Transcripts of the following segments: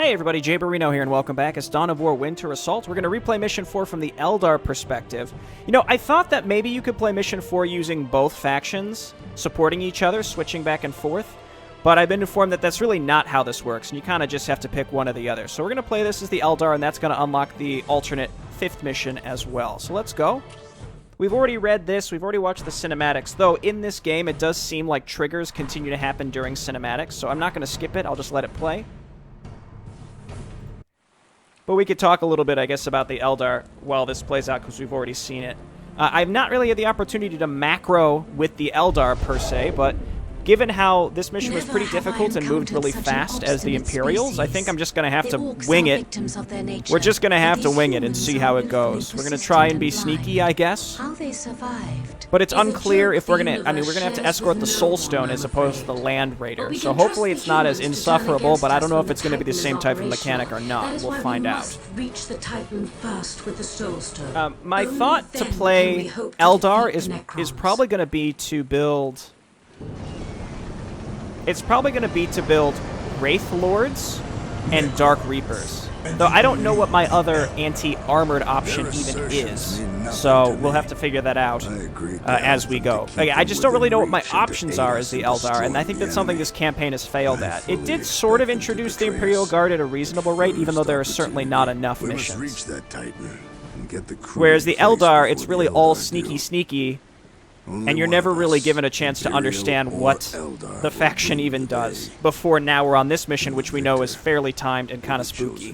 Hey everybody, Jay Barino here, and welcome back. It's Dawn of War Winter Assault. We're going to replay Mission 4 from the Eldar perspective. You know, I thought that maybe you could play Mission 4 using both factions, supporting each other, switching back and forth, but I've been informed that that's really not how this works, and you kind of just have to pick one or the other. So we're going to play this as the Eldar, and that's going to unlock the alternate 5th mission as well. So let's go. We've already read this, we've already watched the cinematics, though in this game it does seem like triggers continue to happen during cinematics, so I'm not going to skip it, I'll just let it play. But we could talk a little bit, I guess, about the Eldar while this plays out, because we've already seen it. I've not really had the opportunity to macro with the Eldar, per se, but given how this mission was pretty difficult and moved really fast as the Imperials, I think I'm just going to have to wing it. We're just going to have to wing it and see how it goes. We're going to try and be sneaky, I guess. But it's unclear if we're going to... I mean, we're going to have to escort the Soul Stone as opposed to the Land Raider. So hopefully it's not as insufferable, but I don't know if it's going to be the same type of mechanic or not. We'll find out. My thought to play Eldar is probably going to be to build... It's probably going to be to build Wraith Lords and Dark Reapers. Though I don't know what my other anti-armored option even is. So we'll have to figure that out as we go. I just don't really know what my options are as the Eldar, and I think that's something this campaign has failed at. It did sort of introduce the Imperial Guard at a reasonable rate, even though there are certainly not enough missions. Whereas the Eldar, it's really all sneaky, and you're never really given a chance to understand what the faction even does before now we're on this mission, which we know is fairly timed and kind of spooky.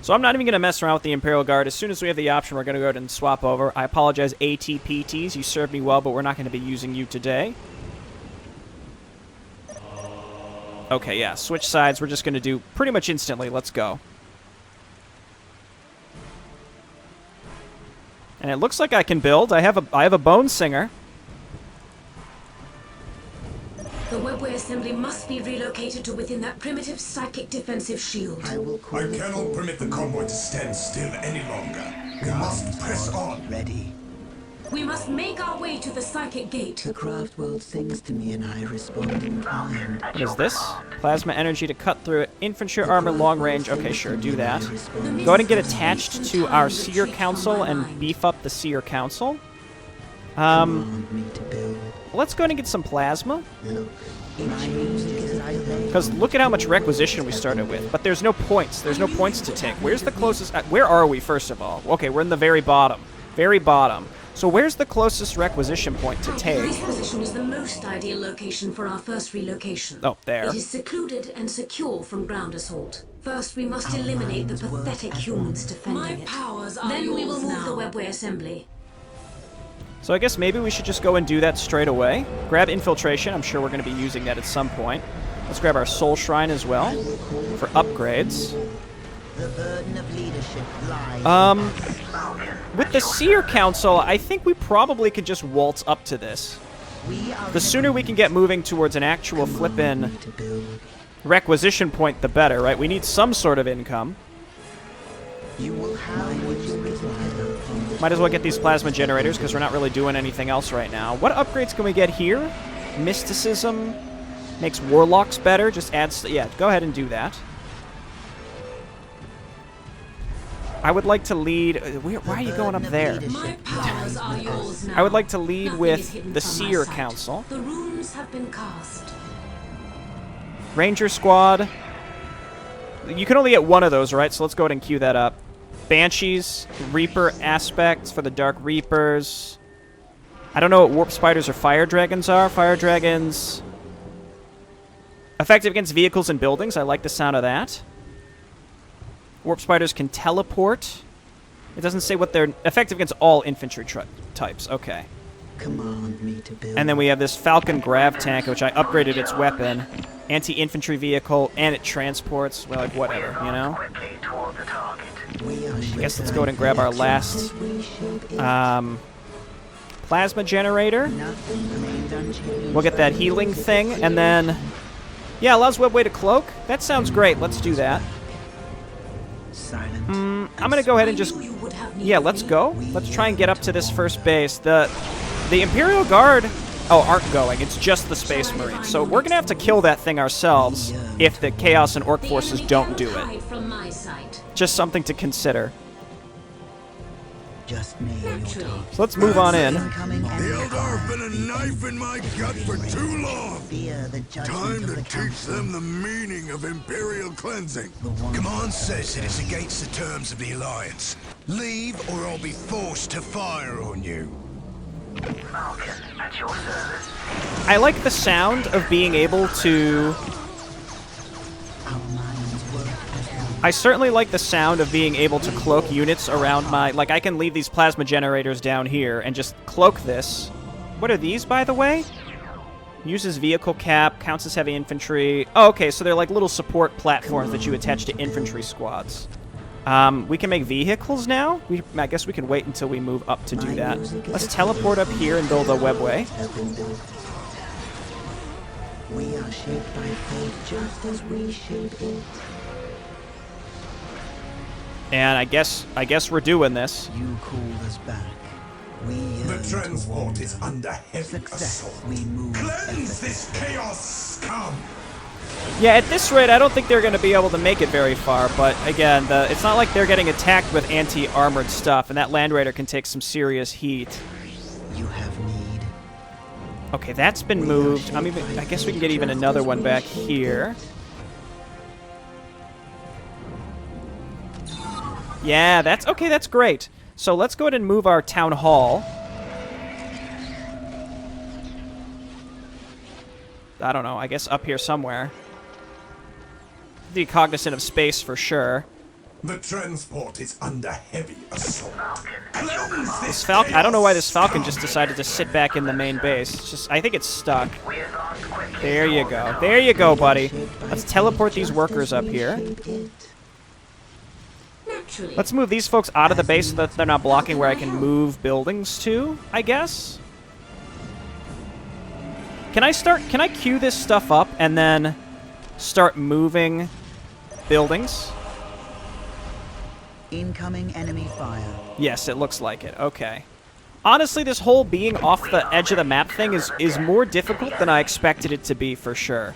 So I'm not even going to mess around with the Imperial Guard. As soon as we have the option, we're going to go ahead and swap over. I apologize, ATPTs. You served me well, but we're not going to be using you today. Okay, yeah, switch sides. We're just going to do pretty much instantly. Let's go. And it looks like I can build. I have a Bone Singer. The webway assembly must be relocated to within that primitive psychic defensive shield. I cannot permit the convoy to stand still any longer. We must press on. Ready. We must make our way to the psychic gate. The craft world sings to me and I respond in kind. What is this? Plasma energy to cut through it. Infantry armor long range. Okay, sure, do that. Go ahead and get attached to our Seer Council and beef up the Seer Council. Let's go ahead and get some plasma. Because look at how much requisition we started with. But there's no points. There's no points to take. Where's the closest... Where are we, first of all? Okay, we're in the very bottom. Very bottom. So where's the closest requisition point to take? This position is the most ideal location for our first relocation. Oh, there. It is secluded and secure from ground assault. First, we must eliminate the pathetic humans defending it. Then we will move the webway assembly. So I guess maybe we should just go and do that straight away. Grab infiltration. I'm sure we're going to be using that at some point. Let's grab our soul shrine as well for upgrades. The burden of leadership lies. With the Seer Council, I think we probably could just waltz up to this. The sooner we can get moving towards an actual flippin' requisition point, the better, right? We need some sort of income. Might as well get these plasma generators, because we're not really doing anything else right now. What upgrades can we get here? Mysticism makes warlocks better. Just adds... Yeah, go ahead and do that. I would like to lead... Why are you going up there? My powers are yours now. I would like to lead with the Seer Council. The runes have been cast. Ranger Squad. You can only get one of those, right? So let's go ahead and queue that up. Banshees, Reaper aspects for the Dark Reapers. I don't know what Warp Spiders or Fire Dragons are. Fire Dragons... Effective against vehicles and buildings. I like the sound of that. Warp Spiders can teleport. It doesn't say what they're... Effective against all infantry types. Okay. Command me to build. And then we have this Falcon Grav Tank, which I upgraded its weapon. Anti-infantry vehicle, and it transports. Well, like, whatever, you know? I guess let's go ahead and grab our last... plasma generator. We'll get that healing thing, and then... Yeah, allows webway to cloak. That sounds great. Let's do that. I'm going to go ahead and just... Yeah, let's go. Let's try and get up to this first base. The Imperial Guard aren't going. It's just the Space Marines. So we're going to have to kill that thing ourselves if the Chaos and Orc forces don't do it. Just something to consider. Just name your target. So let's move on in. The Eldar have been a knife in my gut for too long. Fear the Time judgment to of the teach council. them the meaning of Imperial cleansing. Command says that it's against the terms of the Alliance. Leave or I'll be forced to fire on you. Falcon, at your service. I like the sound of being able to... Our minds work as one. I certainly like the sound of being able to cloak units around my... Like, I can leave these plasma generators down here and just cloak this. What are these, by the way? Uses vehicle cap, counts as heavy infantry. Oh, okay, so they're like little support platforms that you attach to infantry squads. We can make vehicles now? I guess we can wait until we move up to do that. Let's teleport up here and build a webway. We are shaped by fate just as we shape it. And I guess we're doing this. You called us back. We The transport is under heavy success. assault. We move. Cleanse this chaos scum! Yeah, at this rate, I don't think they're going to be able to make it very far, but again, it's not like they're getting attacked with anti-armored stuff, and that Land Raider can take some serious heat. You have need. Okay, that's been moved. I guess we can get even another one back here. Yeah, that's great. So let's go ahead and move our town hall. I don't know, I guess up here somewhere. Be cognizant of space for sure. The transport is under heavy assault. Falcon, This Falcon, I don't know why this Falcon just decided to sit back in the main base. It's just, I think it's stuck. we advance quickly. There you go. There you go, buddy. Let's teleport these workers up here. Naturally. Let's move these folks out of the base so that they're not blocking where I can move buildings to, I guess. Can I queue this stuff up and then start moving buildings? Incoming enemy fire. Yes, it looks like it. Okay. Honestly, this whole being off the edge of the map thing is more difficult than I expected it to be, for sure.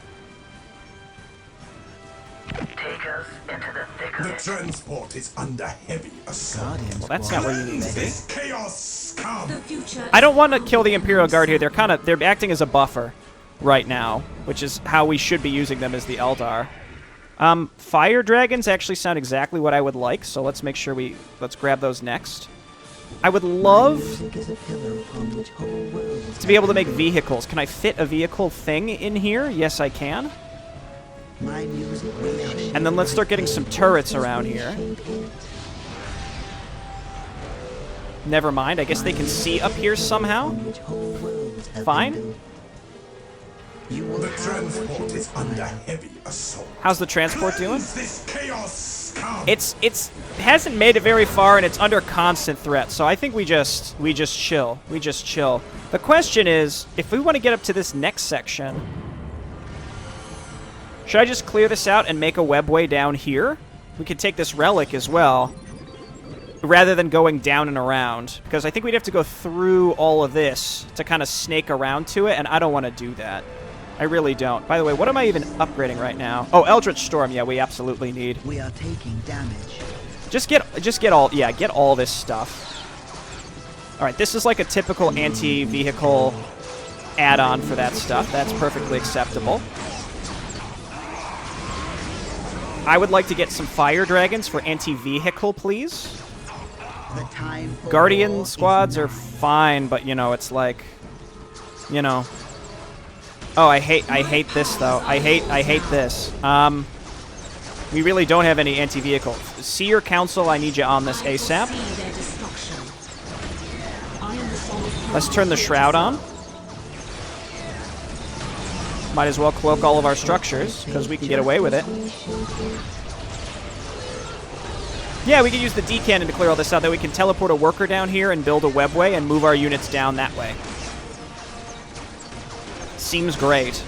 Take us into the thick of The it. transport is under heavy assault. Guardian Well, that's squad. not where you need to be. This chaos scum! The future. I don't want to kill the Imperial Guard here. They're acting as a buffer right now, which is how we should be using them as the Eldar. Fire dragons actually sound exactly what I would like, so let's make sure let's grab those next. I would love Music is a pillar upon which whole worlds to be able to make vehicles. Can I fit a vehicle thing in here? Yes, I can. My music we are shaped And then let's start getting some turrets around here. shape it. Never mind. I guess they can see up here somehow. On which whole worlds have Fine. been built. You will The have what transport you is under require. heavy assault. How's the transport doing? Cleanse this chaos scum! It's hasn't made it very far, and it's under constant threat. So I think we just chill. We just chill. The question is, if we want to get up to this next section, should I just clear this out and make a webway down here? We could take this relic as well, rather than going down and around, because I think we'd have to go through all of this to kind of snake around to it, and I don't want to do that. I really don't. By the way, what am I even upgrading right now? Oh, Eldritch Storm. Yeah, we absolutely need. We are taking damage. Just get all this stuff. All right, this is like a typical anti-vehicle add-on for that stuff. That's perfectly acceptable. I would like to get some fire dragons for anti-vehicle, please. The time for Guardian war is squads now. are fine, but it's like, Oh, I hate this though. I hate this. We really don't have any anti-vehicle. Seer Council, I need you on this ASAP. See their destruction. I am the solid Let's turn the shroud on. Might as well cloak all of our structures, because we can get away with it. Yeah, we can use the D-cannon to clear all this out. That we can teleport a worker down here and build a webway and move our units down that way. Seems great.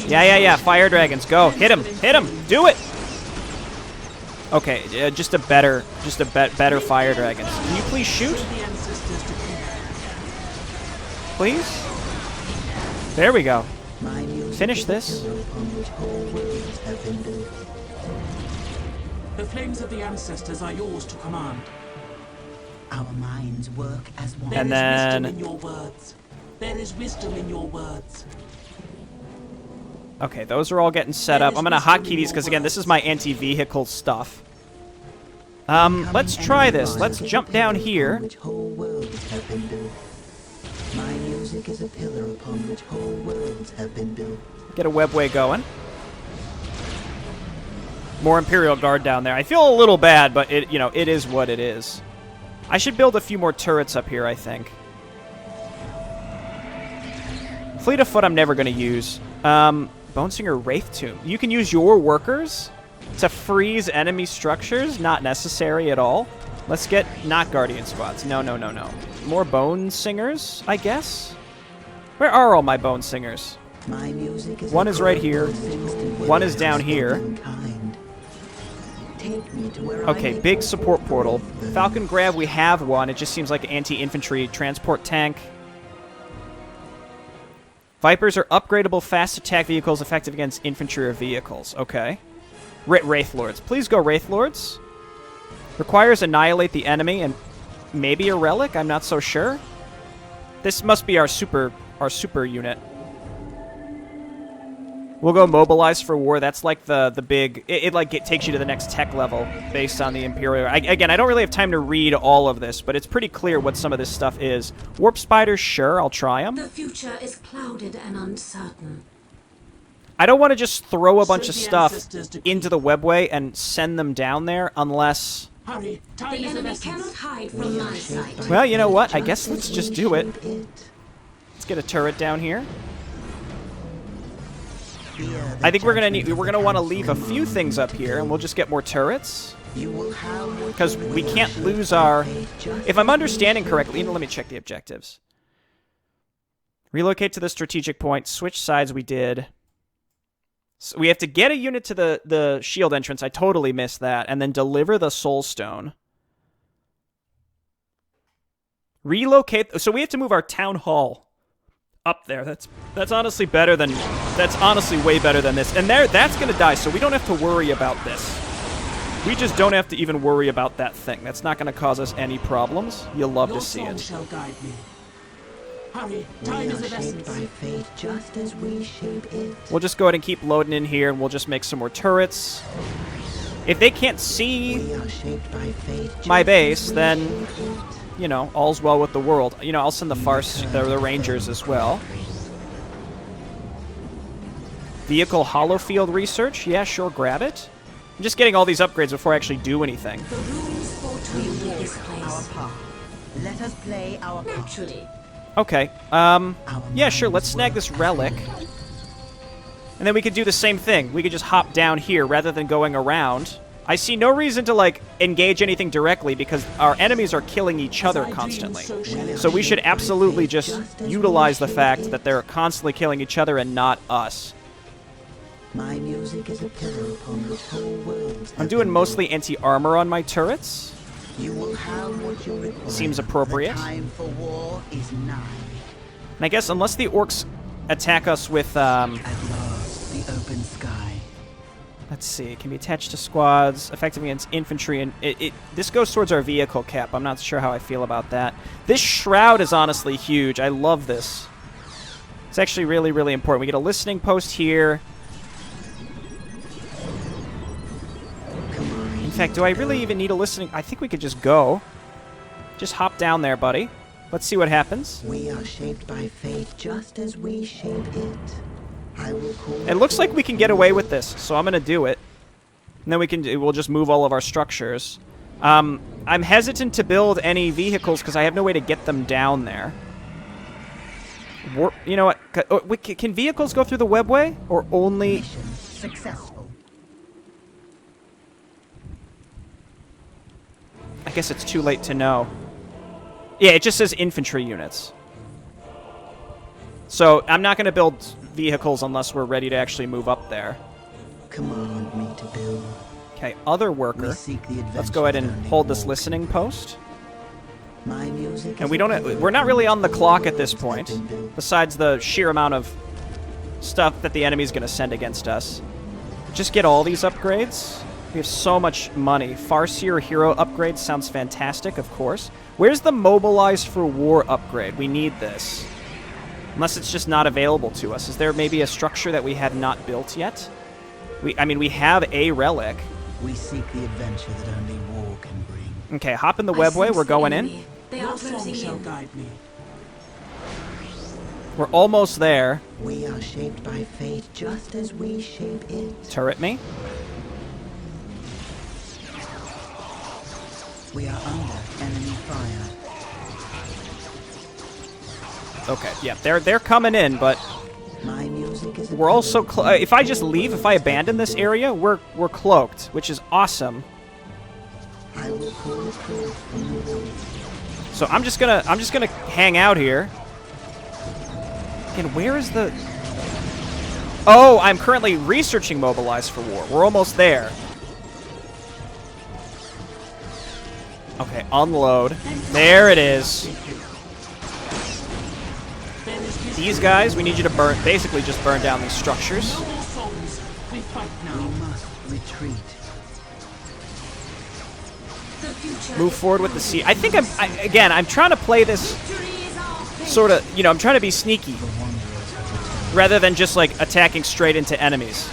Yeah. Fire dragons, go. Hit him. Do it. Okay, better fire dragons. Can you please shoot? please? There we go. My music Finish is a this. pillar upon which whole worlds have been built. The flames of the ancestors are yours to command. Our minds work as one. There And is then- wisdom in your words. There is wisdom in your words. Okay, those are all getting set up. I'm gonna hotkey these because again, this is my anti-vehicle stuff. Let's try this. Let's jump down here. Which whole worlds have been built. My music is a pillar upon which whole worlds have been built. Get a webway going. More Imperial Guard down there. I feel a little bad, but it is what it is. I should build a few more turrets up here, I think. Fleet of Foot I'm never going to use. Bonesinger Wraith Tomb. You can use your workers to freeze enemy structures. Not necessary at all. Let's get not Guardian Squads. No. More Bone Singers, I guess? Where are all my Bone Singers? My music is One a is right chord here. of distant One is waves down of here. mankind. Take me to where I Okay, may big walk support with portal. them. Falcon Grab, we have one. It just seems like anti-infantry transport tank. Vipers are upgradable fast attack vehicles effective against infantry or vehicles. Okay. Wraith Lords. Please go Wraith Lords. Requires annihilate the enemy and maybe a relic. I'm not so sure. This must be our super unit. We'll go mobilize for war. That's like the big... It takes you to the next tech level based on the Imperial... Again, I don't really have time to read all of this, but it's pretty clear what some of this stuff is. Warp Spiders, sure, I'll try them. The future is clouded and uncertain. I don't want to just throw a bunch of Serve the stuff ancestors' decree. into the webway and send them down there unless... Hurry, The time is of enemy essence. cannot hide from my sight. Well, you know what? I guess Just let's as just we do it. shape it. Let's get a turret down here. Fear the I think we're gonna judgment want to of the leave a council few in things mind. up here, and we'll just get more turrets. You will have what Because you we will, can't shaped lose by our... fate, just If I'm as we understanding shaped correctly, it. let me check the objectives. Relocate to the strategic point. Switch sides we did. So we have to get a unit to the shield entrance. I totally missed that. And then deliver the soul stone. Relocate... So we have to move our town hall up there. That's honestly better than... That's honestly way better than this. And that's going to die, so we don't have to worry about this. We just don't have to even worry about that thing. That's not going to cause us any problems. You'll love Your to see soul it. shall guide me. Hurry, We time are is of shaped essence. by fate just as we shape it. We'll just go ahead and keep loading in here, and we'll just make some more turrets. If they can't see We are shaped by fate my just base, as we then, shape it. you know, all's well with the world. You know, I'll send the Rangers as well. Vehicle hollow field research? Yeah, sure, grab it. I'm just getting all these upgrades before I actually do anything. The runes foretold this place. Let us play our part. Naturally. Okay, yeah, sure, let's snag this relic. And then we could do the same thing. We could just hop down here rather than going around. I see no reason to, like, engage anything directly because our enemies are killing each other constantly. So we should absolutely just utilize the fact that they're constantly killing each other and not us. My music is a pillar upon which whole worlds I'm have doing been mostly anti-armor on my turrets. built. You will have what you require. Seems appropriate. The time for war is nigh. And I guess unless the orcs attack us with, At last, the open sky. let's see, it can be attached to squads, effective against infantry, and this goes towards our vehicle cap. I'm not sure how I feel about that. This shroud is honestly huge. I love this. It's actually really, really important. We get a listening post here. In fact, do I really even need a listening? I think we could just go. Just hop down there, buddy. Let's see what happens. We are shaped by fate just as we shape it. I will call It looks like we can get away with this, so I'm gonna do it. And then we'll just move all of our structures. I'm hesitant to build any vehicles because I have no way to get them down there. You know what? Can vehicles go through the webway? Or only... mission successful. I guess it's too late to know. Yeah, it just says infantry units. So I'm not going to build vehicles unless we're ready to actually move up there. Command me to build. Okay, other We worker. seek the Let's go ahead and adventure hold this walk. listening post. My music And is we're not really on the clock at this point, besides the sheer amount of stuff that the enemy's going to send against us. Just get all these upgrades. We have so much money. Farseer hero upgrade sounds fantastic, of course. Where's the mobilized for war upgrade? We need this. Unless it's just not available to us. Is there maybe a structure that we have not built yet? I mean, we have a relic. We seek the adventure that only war can bring. Okay, hop in the webway. We're going in. They Your are song closing shall in. guide me. We're almost there. We are shaped by fate just as we shape it. Turret me. We are under enemy fire. Okay, yeah, they're coming in, but My music is a we're also if I just leave, if I abandon this area, we're cloaked, which is awesome. I will pull it forth from the woods. So I'm just gonna hang out here. And where is the? Oh, I'm currently researching mobilized for war. We're almost there. Okay, unload. There it is. These guys, we need you to basically just burn down these structures. No more songs. We fight We now. must retreat. The future Move is forward with the coming. sea. I think I'm trying to play this Victory is our fate. sort of, I'm trying to be sneaky rather than just like attacking straight into enemies.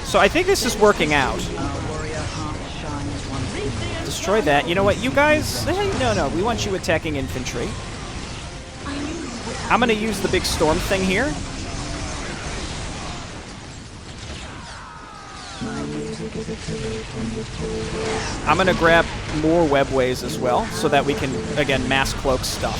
So I think this is working out. Our warrior heart shines once more. Destroy that. You know what, you guys? No, we want you attacking infantry. I knew you would have I'm gonna use the big storm thing here. My music is a pillar from which whole worlds I'm gonna grab more webways as well, so that we can, again, mass cloak stuff.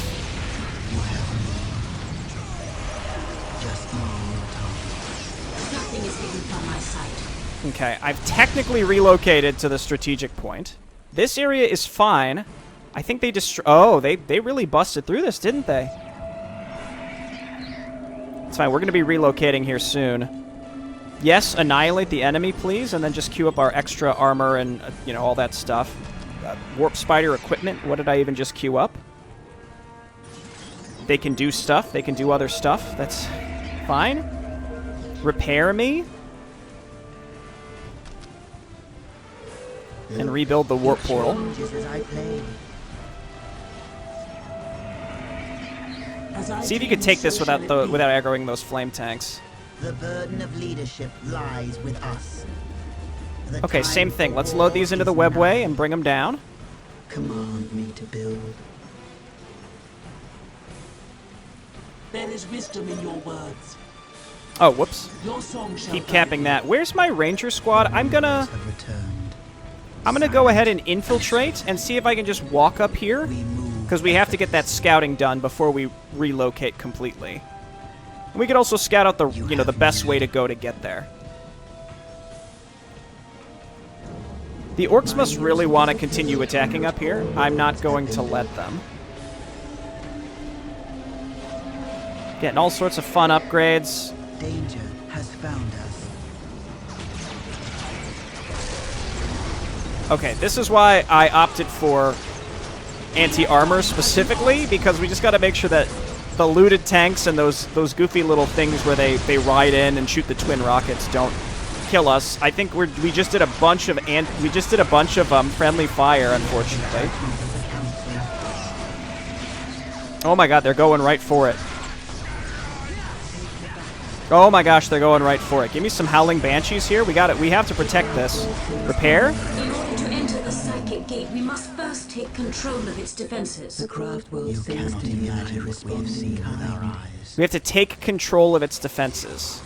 just know your target. nothing is hidden from my sight. Okay, I've technically relocated to the strategic point. This area is fine. I think they oh, they really busted through this, didn't they? It's fine, we're gonna be relocating here soon. Yes, annihilate the enemy, please, and then just queue up our extra armor and, all that stuff. Warp Spider equipment, what did I even just queue up? They can do stuff, they can do other stuff, that's fine. Repair me. And rebuild the warp portal. Changes as I play. As I See if you could dream, take this so without shall it be. without aggroing those flame tanks. The burden of leadership lies with us. The Okay, time same thing. for Let's war load these into the is webway now. and bring them down. Command me to build. There is wisdom in your words. Oh, whoops. Your song shall Keep guide capping me. that. Where's my ranger squad? I'm gonna Have returned. go ahead and infiltrate and see if I can just walk up here, We move. because we have to get that scouting done before we relocate completely. And we could also scout out the the best way to go to get there. The orcs must really want to continue attacking up here. I'm not going to let them. Getting all sorts of fun upgrades. Danger has found us. Okay, this is why I opted for anti-armor specifically, because we just got to make sure that the looted tanks and those goofy little things where they ride in and shoot the twin rockets don't kill us. I think we just did a bunch of friendly fire, unfortunately. Oh my god, they're going right for it. Oh my gosh, they're going right for it. Give me some Howling Banshees here. We got it. We have to protect this. Repair? In order to enter the psychic gate, we must first take control of its defenses. The craft will cannot imagine what we have seen with our eyes. We have to take control of its defenses.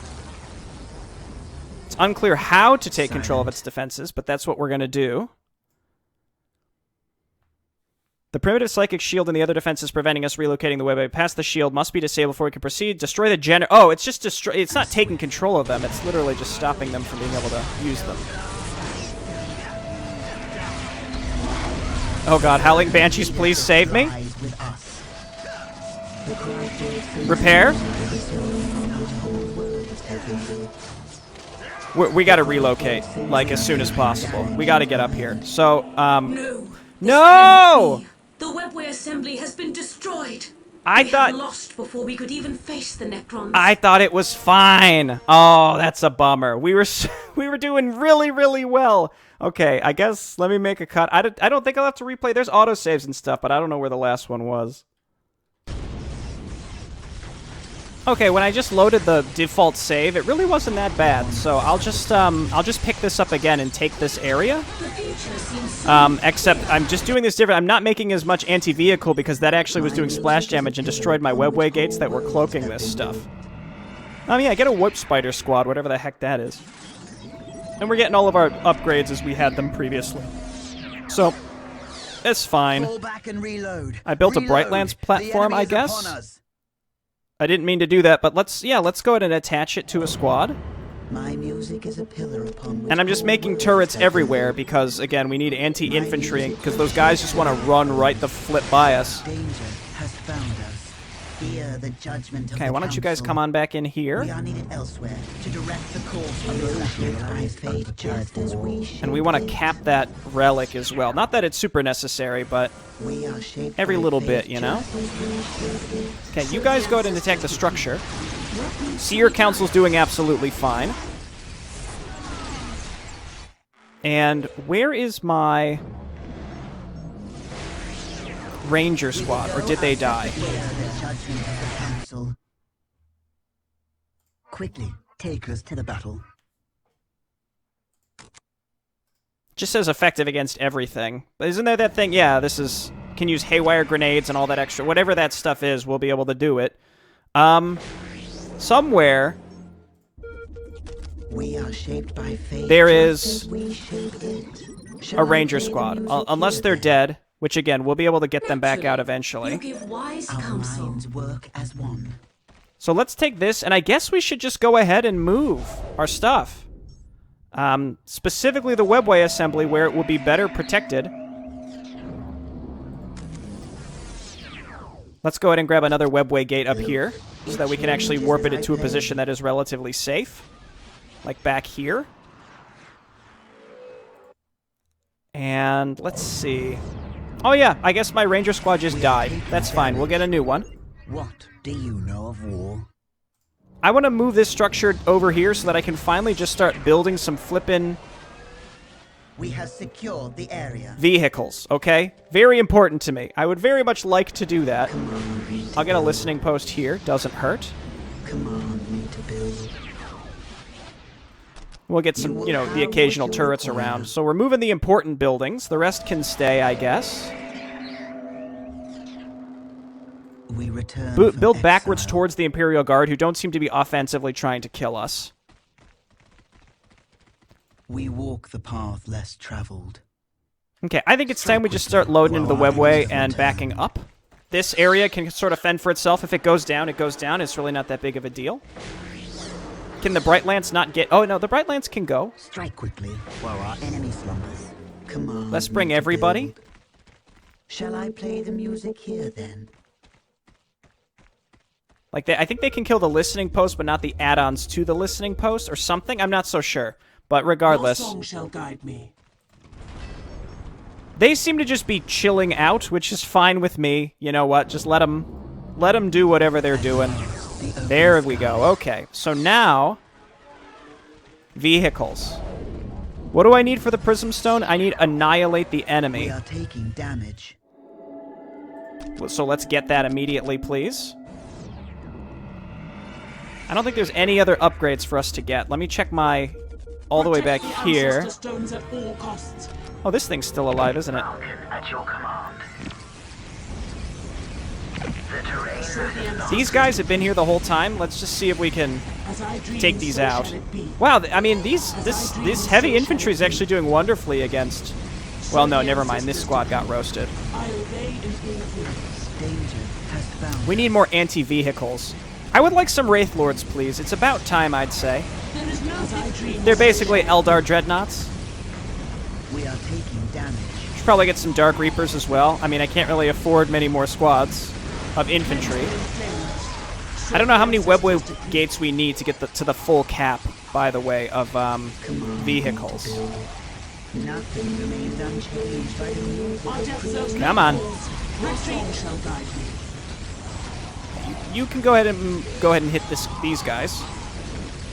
It's unclear how to take control of its defenses, but that's what we're going to do. The primitive psychic shield and the other defenses preventing us relocating the webway past the shield must be disabled before we can proceed. Destroy the Oh, it's just destroy. It's not taking control of them. It's literally just stopping them from being able to use them. Oh god, Howling Banshees, please save me. Lies with us. The craft will Repair. We got to relocate, like, as soon as possible. We got to get up here. So, No! No! The webway assembly has been destroyed. I We thought... had lost before we could even face the Necrons. I thought it was fine. Oh, that's a bummer. We were we were doing really, really well. Okay, I guess let me make a cut. I don't think I'll have to replay. There's autosaves and stuff, but I don't know where the last one was. Okay, when I just loaded the default save, it really wasn't that bad. So I'll just pick this up again and take this area. The future seems so Except I'm just doing this different. I'm not making as much anti-vehicle because that actually was doing splash damage and destroyed my webway gates that were cloaking this stuff. Yeah, get a whip spider squad, whatever the heck that is. And we're getting all of our upgrades as we had them previously. So, it's fine. Fall back and reload. I built a Brightlands platform, I guess. I didn't mean to do that, but let's go ahead and attach it to a squad. My music is a pillar upon which And I'm just making turrets everywhere because, again, we need anti-infantry because those guys just want to run right the flip by us. danger has found us. Fear the judgment of Okay, the why don't you guys council. come on back in here? We are needed elsewhere to direct the course of the shaped by fate, just as we shape And we want to it. cap that relic as well. Not that it's super necessary, but We are shaped every by little fate, bit, you know? just as we shaped it. Okay, you guys go ahead and attack the structure. Seer Council's doing absolutely fine. And where is my Ranger squad? Or did they die? Fear the judgment of the council. Quickly, take us to the battle. Just says effective against everything. But isn't there that thing? Yeah, this is... Can use haywire grenades and all that extra... Whatever that stuff is, we'll be able to do it. Somewhere... We are shaped by fate. There just is as we shape it. a Shall I Ranger play the squad. music Unless here, they're then? dead. Which, again, we'll be able to get them back out You eventually. give wise Our counsel. minds work as one. So let's take this, and I guess we should just go ahead and move our stuff. Specifically the webway assembly, where it will be better protected. Let's go ahead and grab another webway gate up here, so that we can actually warp it into a position that is relatively safe. Like back here. And let's see. Oh yeah, I guess my Ranger squad just died. That's fine, we'll get a new one. What do you know of war? I want to move this structure over here so that I can finally just start building some flippin' We have secured the area. vehicles, okay? Very important to me. I would very much like to do that. Command me to I'll get a build. listening post here. Doesn't hurt. Command me to build. We'll get some, you know, the occasional turrets around. So we're moving the important buildings. The rest can stay, I guess. We return from Build backwards exile. towards the Imperial Guard, who don't seem to be offensively trying to kill us. We walk the path less traveled. Okay, I think it's time we just start loading into the webway and backing up. This area can sort of fend for itself. If it goes down, it goes down. It's really not that big of a deal. Can the Brightlands not get... Oh, no, the Brightlands can go. Strike quickly while our enemy slumbers. Command Let's bring me to everybody. build. Shall I play the music here then? Like, I think they can kill the listening post, but not the add-ons to the listening post or something. I'm not so sure. But regardless, Your song shall guide me. they seem to just be chilling out, which is fine with me. You know what? Just let them do whatever they're doing. There we go. Okay, so now, vehicles. What do I need for the Prism Stone? I need Annihilate the We Enemy. are taking damage. So let's get that immediately, please. I don't think there's any other upgrades for us to get. Let me check my... all the way back Protect the here. ancestor stones at all costs. Oh, this thing's still alive, isn't it? Falcon at your command. The terrain is not These guys have been here the whole time. Let's just see if we can As I dream, take these so out. shall it be. Wow, I mean, this heavy infantry is actually doing wonderfully against... Well, no, never mind. This squad got roasted. I obey in all things. Danger has found. We need more anti-vehicles. I would like some Wraith Lords, please. It's about time, I'd say. There is no as I dream. They're basically Eldar Dreadnoughts. We are taking damage. Should probably get some Dark Reapers as well. I mean, I can't really afford many more squads of infantry. I don't know how many webway gates we need to get to the full cap, by the way, of vehicles. Nothing remains unchanged by the music. Our death serves Come on. no cause. Your soul shall guide me. You can go ahead and hit these guys.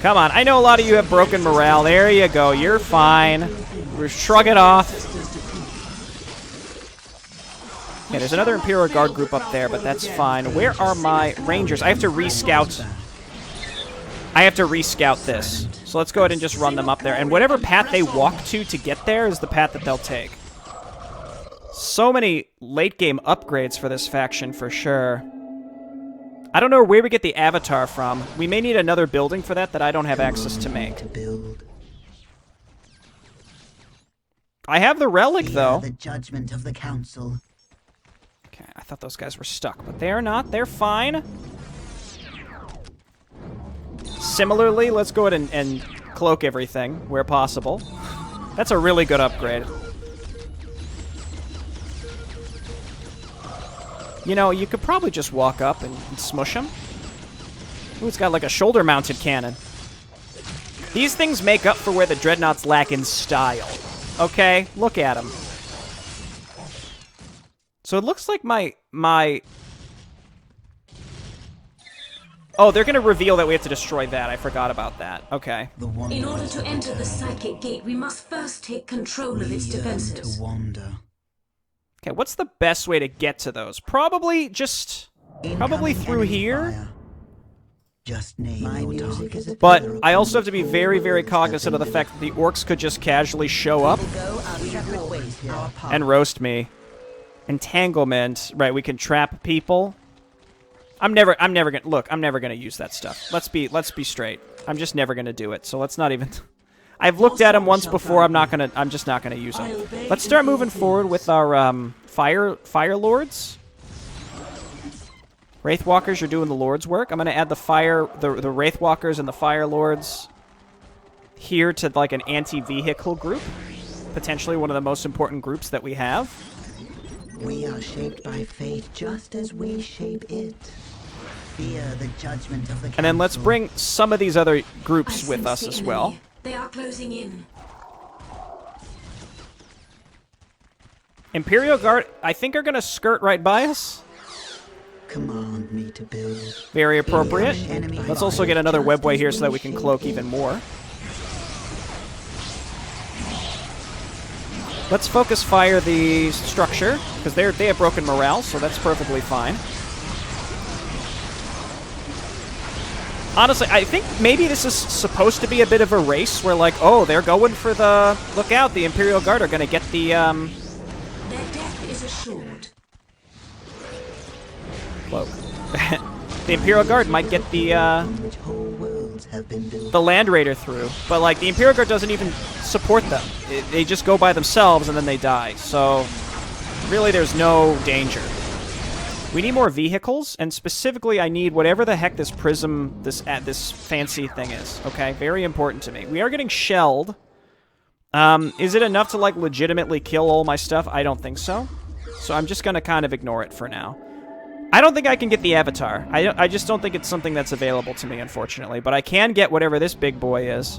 Come on, I know a lot of you have broken morale. There you go, you're fine. We're shrug it off. Okay, there's another Imperial Guard group up there, but that's fine. Where are my Rangers? I have to rescout. I have to rescout this. So let's go ahead and just run them up there. And whatever path they walk to get there is the path that they'll take. So many late-game upgrades for this faction, for sure. I don't know where we get the avatar from. We may need another building for that I don't have access to make. I have the relic, though. The judgment of the council. Okay, I thought those guys were stuck, but they're not. They're fine. Similarly, let's go ahead and cloak everything where possible. That's a really good upgrade. You know, you could probably just walk up and smush him. Ooh, it's got like a shoulder-mounted cannon. These things make up for where the Dreadnoughts lack in style. Okay, look at them. So it looks like my... Oh, they're going to reveal that we have to destroy that. I forgot about that. Okay. In order to enter the psychic gate, we must first take control of its defenses. Okay, what's the best way to get to those? Probably through here. Just name But I also have to be very, very cognizant of the fact that the orcs could just casually show up and roast me. Entanglement. Right, we can trap people. I'm never gonna use that stuff. Let's be straight. I'm just never gonna do it. So let's not even. I've looked at them once before. I'm just not gonna use them. Let's start moving forward with our fire lords. Wraithwalkers, you're doing the lord's work. I'm gonna add the Wraithwalkers and the fire lords here to like an anti-vehicle group. Potentially one of the most important groups that we have. We are shaped by fate just as we shape it. Fear the judgment of the council. And then let's bring some of these other groups with us as well. They are closing in. Imperial Guard, I think, are going to skirt right by us. Command me to build. Very appropriate. Let's also get another webway here so that we can cloak even more. Let's focus fire the structure, because they have broken morale, so that's perfectly fine. Honestly, I think maybe this is supposed to be a bit of a race where, like, oh, they're going for the... Look out, the Imperial Guard are going to get the, Their death is assured. Cloak. The Imperial Guard might get the Land Raider through. But, like, the Imperial Guard doesn't even support them. They just go by themselves and then they die. So, really, there's no danger. We need more vehicles, and specifically I need whatever the heck this prism, this fancy thing is. Okay, very important to me. We are getting shelled. Is it enough to, like, legitimately kill all my stuff? I don't think so. So I'm just going to kind of ignore it for now. I don't think I can get the Avatar. I just don't think it's something that's available to me, unfortunately. But I can get whatever this big boy is.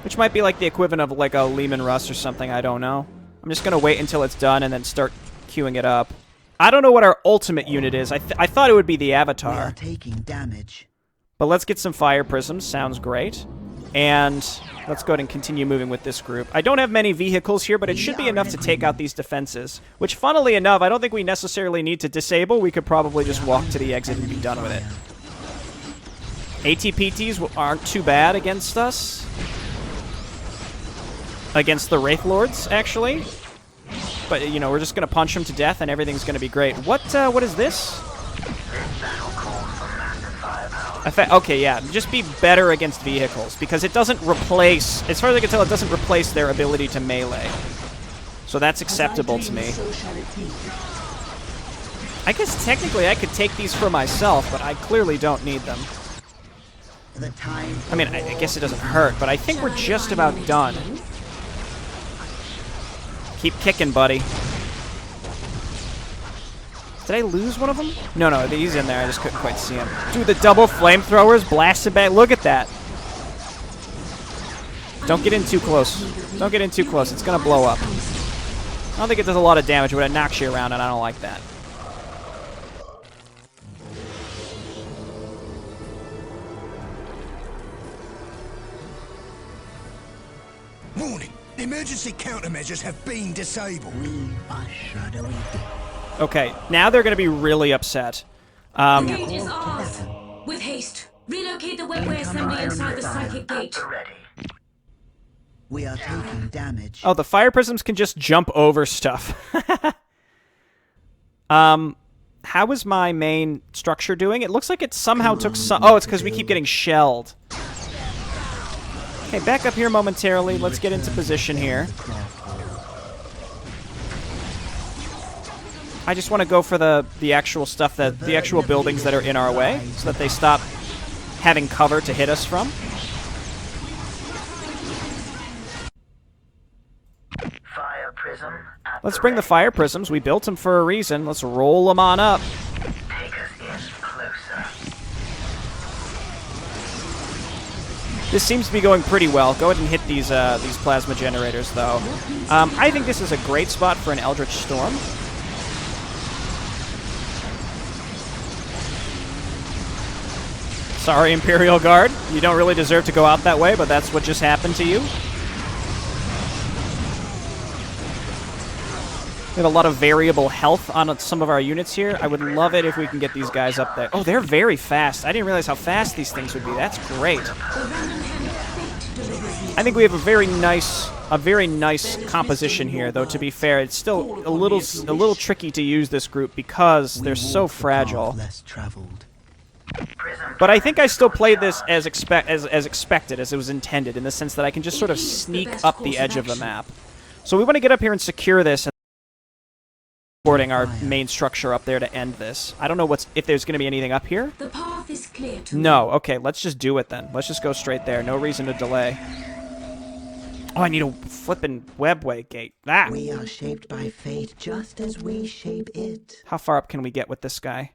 Which might be like the equivalent of, like, a Lehman Russ or something, I don't know. I'm just going to wait until it's done and then start queuing it up. I don't know what our ultimate unit is. I thought it would be the Avatar. We are taking damage. But let's get some fire prisms. Sounds great. And let's go ahead and continue moving with this group. I don't have many vehicles here, but it should be enough to take out these defenses. Which, funnily enough, I don't think we necessarily need to disable. We could probably just walk to the exit and be done with it. ATPTs aren't too bad against us. Against the Wraith Lords, actually. But, you know, we're just going to punch them to death and everything's going to be great. What is this? Okay, yeah. Just be better against vehicles, because it doesn't replace... As far as I can tell, it doesn't replace their ability to melee. So that's acceptable to me. I guess technically I could take these for myself, but I clearly don't need them. I mean, I guess it doesn't hurt, but I think we're just about done. Keep kicking, buddy. Did I lose one of them? No, he's in there. I just couldn't quite see him. Dude, the double flamethrowers blasted back. Look at that. Don't get in too close. Don't get in too close. It's going to blow up. I don't think it does a lot of damage, but it knocks you around, and I don't like that. Warning! Emergency countermeasures have been disabled. We are shadowy. Okay, now they're going to be really upset. The gate is ours. With haste, relocate the webway assembly inside the psychic gate. Ready. We are taking damage. Oh, the fire prisms can just jump over stuff. How is my main structure doing? It looks like it somehow took some... Oh, it's because we keep getting shelled. Okay, back up here momentarily. Let's get into position here. I just want to go for the actual stuff that... The actual buildings that are in our way, so that they stop having cover to hit us from. Fire prism. Let's bring the fire prisms. We built them for a reason. Let's roll them on up. Take us in closer. This seems to be going pretty well. Go ahead and hit these plasma generators, though. I think this is a great spot for an Eldritch Storm. Sorry, Imperial Guard. You don't really deserve to go out that way, but that's what just happened to you. We have a lot of variable health on some of our units here. I would love it if we can get these guys up there. Oh, they're very fast. I didn't realize how fast these things would be. That's great. I think we have a very nice composition here, though, to be fair. It's still a little tricky to use this group because they're so fragile. Less traveled. But I think I still played this as expected, as it was intended, in the sense that I can just sort of sneak up the edge of the map. So we want to get up here and secure this, and supporting our main structure up there to end this. I don't know if there's going to be anything up here. The path is clear to No, okay, let's just do it then. Let's just go straight there. No reason to delay. Oh, I need a flippin' webway gate. Ah! We are shaped by fate just as we shape it. How far up can we get with this guy?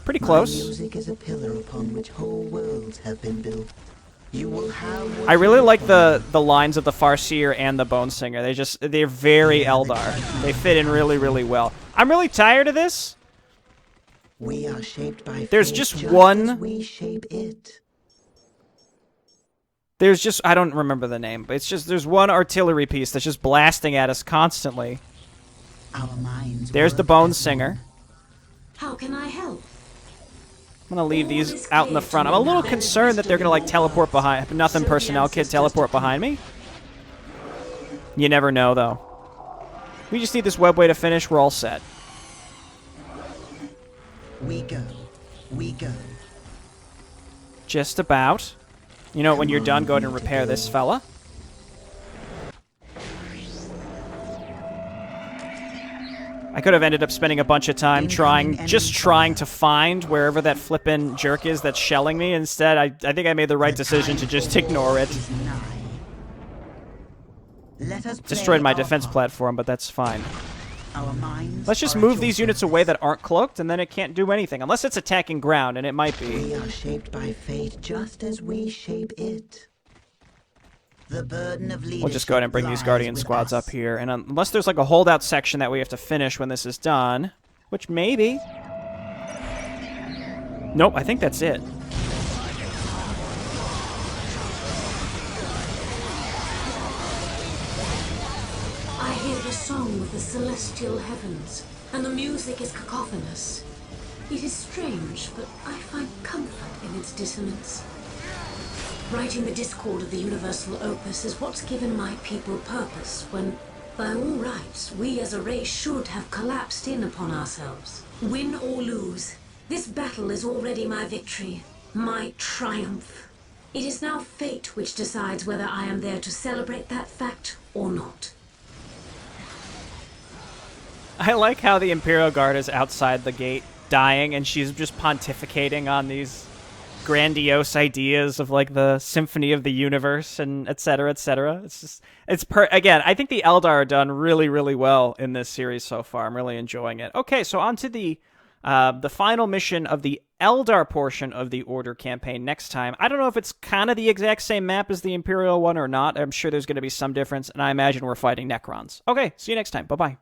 Pretty My close. music is a pillar upon which whole worlds have been built. You will have what I really like the lines of the Farseer and the Bone Singer. They're very Eldar. They fit in really, really well. I'm really tired of this. we are shaped by There's fate just just one- as we shape it. I don't remember the name, but there's one artillery piece that's just blasting at us constantly. Our minds There's the work Bone as Singer. How can I help? I'm gonna leave these out in the front. I'm a little concerned that they're gonna like teleport behind. Nothing personnel kid teleport behind me. You never know though. We just need this webway to finish. We're all set. We go. We go. Just about. You know, when you're done, go ahead and repair this fella. I could have ended up spending a bunch of time trying to find wherever that flippin' jerk is that's shelling me. Instead, I think I made the right decision to just ignore it. Is nigh. Let us Destroyed play my our defense part. platform, but that's fine. Our minds Let's just are move at these your units away that aren't cloaked, and then it can't do anything. Unless it's attacking ground, and it might be. We are shaped by fate just as we shape it. The burden of leadership We'll just go ahead and bring these lies Guardian with squads us. up here. And unless there's like a holdout section that we have to finish when this is done, which maybe. Nope, I think that's it. I hear the song of the celestial heavens, and the music is cacophonous. It is strange, but I find comfort in its dissonance. Writing the discord of the universal opus is what's given my people purpose, when, by all rights, we as a race should have collapsed in upon ourselves. Win or lose, this battle is already my victory, my triumph. It is now fate which decides whether I am there to celebrate that fact or not. I like how the Imperial Guard is outside the gate, dying, and she's just pontificating on these grandiose ideas of like the symphony of the universe and et cetera, et cetera. Again, I think the Eldar are done really, really well in this series so far. I'm really enjoying it. Okay, so on to the final mission of the Eldar portion of the Order campaign next time. I don't know if it's kind of the exact same map as the Imperial one or not. I'm sure there's going to be some difference, and I imagine we're fighting Necrons. Okay, see you next time. Bye-bye.